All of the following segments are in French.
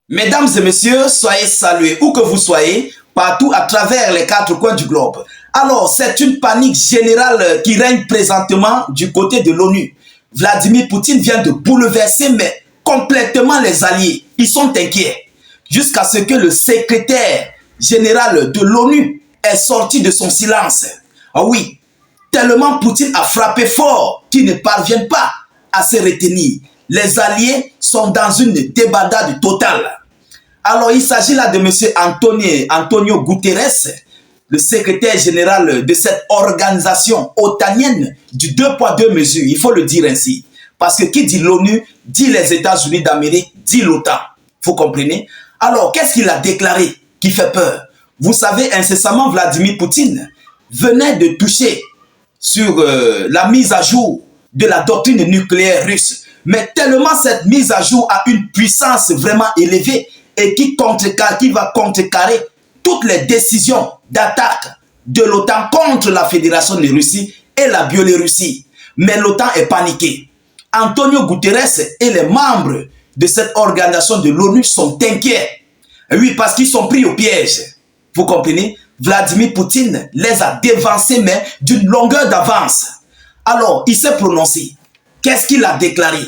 Mesdames et messieurs, soyez salués où que vous soyez, partout à travers les quatre coins du globe. Alors, c'est une panique générale qui règne présentement du côté de l'ONU. Vladimir Poutine vient de bouleverser mais complètement les alliés. Ils sont inquiets. Jusqu'à ce que le secrétaire général de l'ONU est sorti de son silence. Ah oui, tellement Poutine a frappé fort qu'ils ne parviennent pas à se retenir. Les alliés sont dans une débandade totale. Alors, il s'agit là de M. Antonio Guterres, le secrétaire général de cette organisation otanienne du 2 poids 2 mesures. Il faut le dire ainsi. Parce que qui dit l'ONU, dit les États-Unis d'Amérique, dit l'OTAN. Vous comprenez? Alors, qu'est-ce qu'il a déclaré qui fait peur? Vous savez, incessamment, Vladimir Poutine venait de toucher sur la mise à jour de la doctrine nucléaire russe. Mais tellement cette mise à jour a une puissance vraiment élevée et qui va contrecarrer toutes les décisions d'attaque de l'OTAN contre la Fédération de Russie et la Biélorussie. Mais l'OTAN est paniquée. Antonio Guterres et les membres de cette organisation de l'ONU sont inquiets. Oui, parce qu'ils sont pris au piège. Vous comprenez? Vladimir Poutine les a dévancés, mais d'une longueur d'avance. Alors, il s'est prononcé. Qu'est-ce qu'il a déclaré?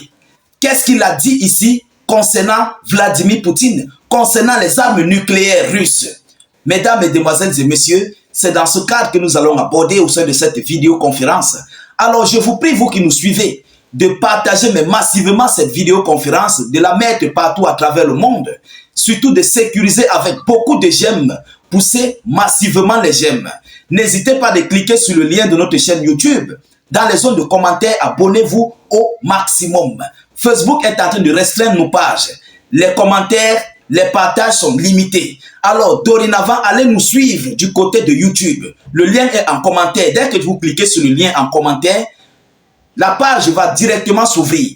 Qu'est-ce qu'il a dit ici concernant Vladimir Poutine, concernant les armes nucléaires russes? Mesdames, mesdemoiselles et messieurs, c'est dans ce cadre que nous allons aborder au sein de cette vidéoconférence. Alors, je vous prie, vous qui nous suivez, de partager mais massivement cette vidéoconférence, de la mettre partout à travers le monde, surtout de sécuriser avec beaucoup de j'aime, poussez massivement les j'aime. N'hésitez pas de cliquer sur le lien de notre chaîne YouTube. Dans les zones de commentaires, abonnez-vous au maximum. Facebook est en train de restreindre nos pages. Les commentaires, les partages sont limités. Alors, dorénavant, allez nous suivre du côté de YouTube. Le lien est en commentaire. Dès que vous cliquez sur le lien en commentaire, la page va directement s'ouvrir.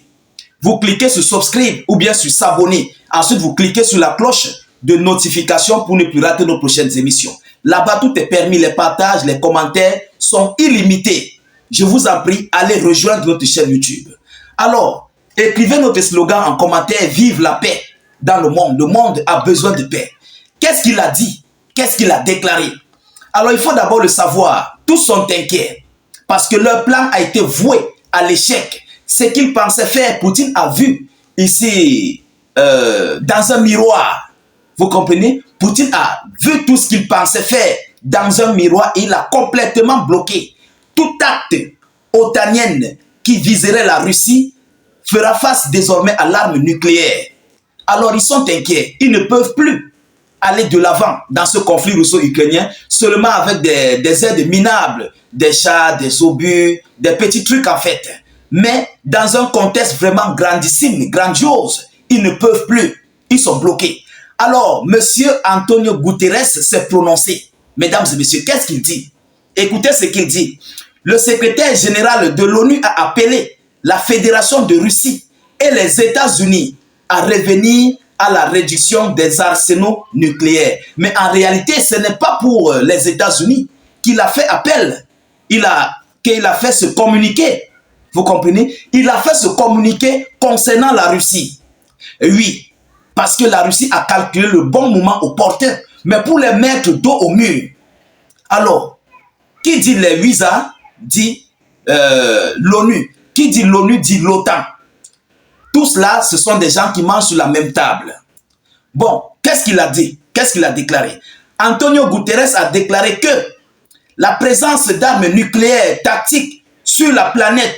Vous cliquez sur subscribe ou bien sur s'abonner. Ensuite, vous cliquez sur la cloche de notification pour ne plus rater nos prochaines émissions. Là-bas, tout est permis. Les partages, les commentaires sont illimités. Je vous en prie, allez rejoindre notre chaîne YouTube. Alors, écrivez notre slogan en commentaire, vive la paix dans le monde. Le monde a besoin de paix. Qu'est-ce qu'il a dit? Qu'est-ce qu'il a déclaré? Alors, il faut d'abord le savoir. Tous sont inquiets parce que leur plan a été voué à l'échec. Ce qu'il pensait faire, Poutine a vu ici dans un miroir. Vous comprenez? Poutine a vu tout ce qu'il pensait faire dans un miroir et il a complètement bloqué. Tout acte otanien qui viserait la Russie fera face désormais à l'arme nucléaire. Alors ils sont inquiets. Ils ne peuvent plus aller de l'avant dans ce conflit russo-ukrainien seulement avec des aides minables, des chars, des obus, des petits trucs en fait. Mais dans un contexte vraiment grandissime, grandiose, ils ne peuvent plus. Ils sont bloqués. Alors, M. Antonio Guterres s'est prononcé. Mesdames et messieurs, qu'est-ce qu'il dit? Écoutez ce qu'il dit. Le secrétaire général de l'ONU a appelé la Fédération de Russie et les États-Unis à revenir à la réduction des arsenaux nucléaires. Mais en réalité, ce n'est pas pour les États-Unis qu'il a fait appel. Qu'il a fait ce communiqué. Vous comprenez? Il a fait ce communiqué concernant la Russie. Et oui, parce que la Russie a calculé le bon moment opportun, mais pour les mettre dos au mur. Alors, qui dit les visas dit l'ONU. Qui dit l'ONU dit l'OTAN. Tout cela, ce sont des gens qui mangent sur la même table. Bon, qu'est-ce qu'il a dit? Qu'est-ce qu'il a déclaré? Antonio Guterres a déclaré que la présence d'armes nucléaires tactiques sur la planète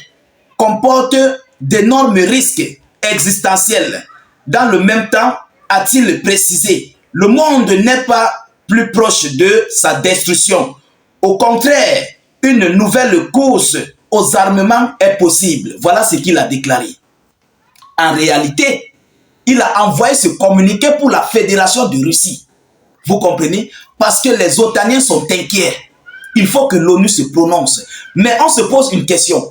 comporte d'énormes risques existentiels. Dans le même temps, a-t-il précisé, le monde n'est pas plus proche de sa destruction. Au contraire, une nouvelle course aux armements est possible. Voilà ce qu'il a déclaré. En réalité, il a envoyé ce communiqué pour la Fédération de Russie. Vous comprenez? Parce que les Otaniens sont inquiets. Il faut que l'ONU se prononce. Mais on se pose une question.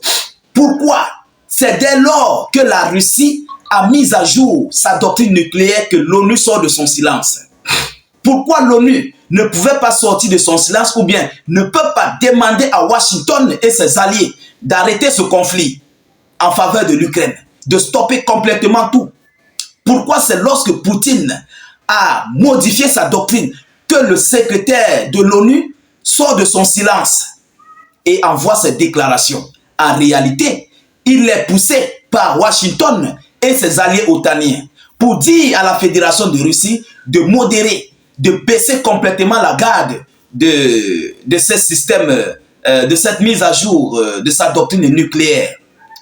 Pourquoi? C'est dès lors que la Russie a mis à jour sa doctrine nucléaire que l'ONU sort de son silence. Pourquoi l'ONU ne pouvait pas sortir de son silence ou bien ne peut pas demander à Washington et ses alliés d'arrêter ce conflit en faveur de l'Ukraine, de stopper complètement tout? Pourquoi c'est lorsque Poutine à modifier sa doctrine, que le secrétaire de l'ONU sort de son silence et envoie ses déclarations. En réalité, il est poussé par Washington et ses alliés otaniens pour dire à la Fédération de Russie de modérer, de baisser complètement la garde de ce système, de cette mise à jour de sa doctrine nucléaire.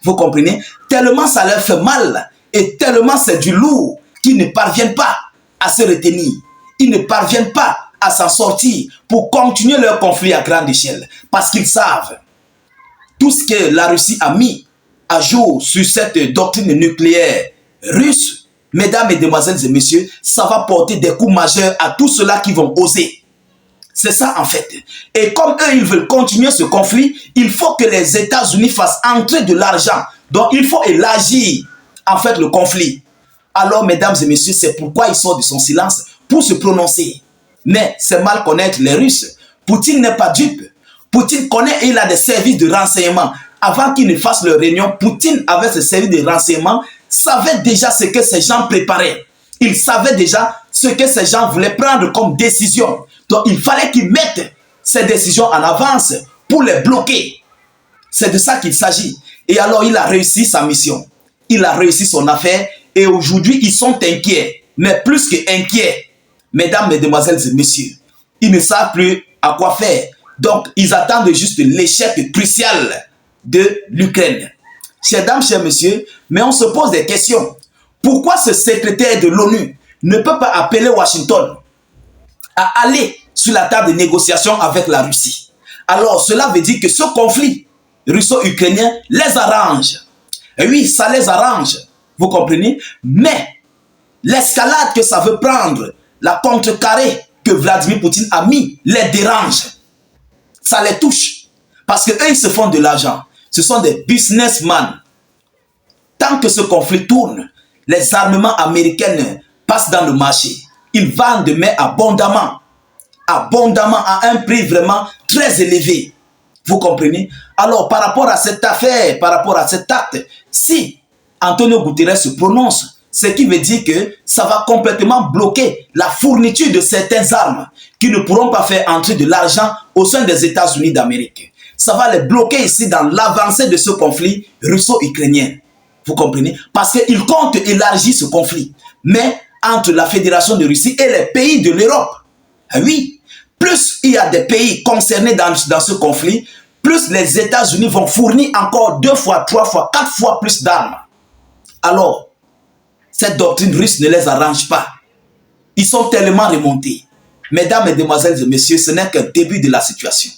Vous comprenez? Tellement ça leur fait mal et tellement c'est du lourd qu'ils ne parviennent pas à se retenir. Ils ne parviennent pas à s'en sortir pour continuer leur conflit à grande échelle. Parce qu'ils savent tout ce que la Russie a mis à jour sur cette doctrine nucléaire russe. Mesdames, mesdemoiselles et messieurs, ça va porter des coups majeurs à tous ceux-là qui vont oser. C'est ça en fait. Et comme eux, ils veulent continuer ce conflit, il faut que les États-Unis fassent entrer de l'argent. Donc il faut élargir en fait le conflit. Alors mesdames et messieurs, c'est pourquoi il sort de son silence pour se prononcer. Mais c'est mal connaître les Russes. Poutine n'est pas dupe. Poutine connaît et il a des services de renseignement. Avant qu'ils ne fassent leur réunion, Poutine avec ses services de renseignement savait déjà ce que ces gens préparaient. Il savait déjà ce que ces gens voulaient prendre comme décision. Donc il fallait qu'ils mettent ces décisions en avance pour les bloquer. C'est de ça qu'il s'agit. Et alors il a réussi sa mission. Il a réussi son affaire et aujourd'hui ils sont inquiets. Mais plus qu'inquiets, mesdames, mesdemoiselles et messieurs, ils ne savent plus à quoi faire. Donc ils attendent juste l'échec crucial de l'Ukraine. Chers dames, chers messieurs, mais on se pose des questions. Pourquoi ce secrétaire de l'ONU ne peut pas appeler Washington à aller sur la table de négociation avec la Russie? Alors, cela veut dire que ce conflit russo-ukrainien les arrange. Et oui, ça les arrange, vous comprenez? Mais l'escalade que ça veut prendre, la contrecarré que Vladimir Poutine a mis, les dérange. Ça les touche. Parce qu'eux, ils se font de l'argent. Ce sont des businessmen. Tant que ce conflit tourne, les armements américains passent dans le marché. Ils vendent mais abondamment. Abondamment à un prix vraiment très élevé. Vous comprenez? Alors, par rapport à cette affaire, par rapport à cet acte, si Antonio Guterres se prononce, ce qui veut dire que ça va complètement bloquer la fourniture de certaines armes qui ne pourront pas faire entrer de l'argent au sein des États-Unis d'Amérique. Ça va les bloquer ici dans l'avancée de ce conflit russo-ukrainien. Vous comprenez? Parce qu'ils comptent élargir ce conflit. Mais entre la Fédération de Russie et les pays de l'Europe. Oui, plus il y a des pays concernés dans ce conflit, plus les États-Unis vont fournir encore 2 fois, 3 fois, 4 fois plus d'armes. Alors, cette doctrine russe ne les arrange pas. Ils sont tellement remontés. Mesdames, mesdemoiselles et messieurs, ce n'est qu'un début de la situation.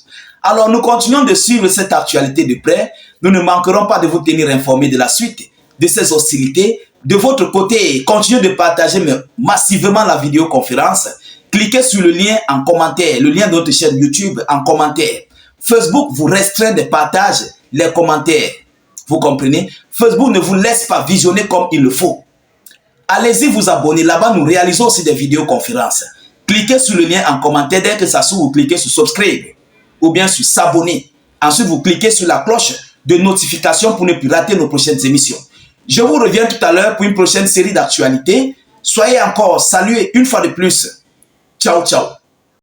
Alors, nous continuons de suivre cette actualité de près. Nous ne manquerons pas de vous tenir informés de la suite de ces hostilités. De votre côté, continuez de partager massivement la vidéoconférence. Cliquez sur le lien en commentaire, le lien de notre chaîne YouTube en commentaire. Facebook vous restreint de partager les commentaires. Vous comprenez? Facebook ne vous laisse pas visionner comme il le faut. Allez-y vous abonner. Là-bas, nous réalisons aussi des vidéoconférences. Cliquez sur le lien en commentaire. Dès que ça s'ouvre, vous cliquez sur subscribe ou bien sur s'abonner. Ensuite, vous cliquez sur la cloche de notification pour ne plus rater nos prochaines émissions. Je vous reviens tout à l'heure pour une prochaine série d'actualités. Soyez encore salués une fois de plus. Ciao, ciao.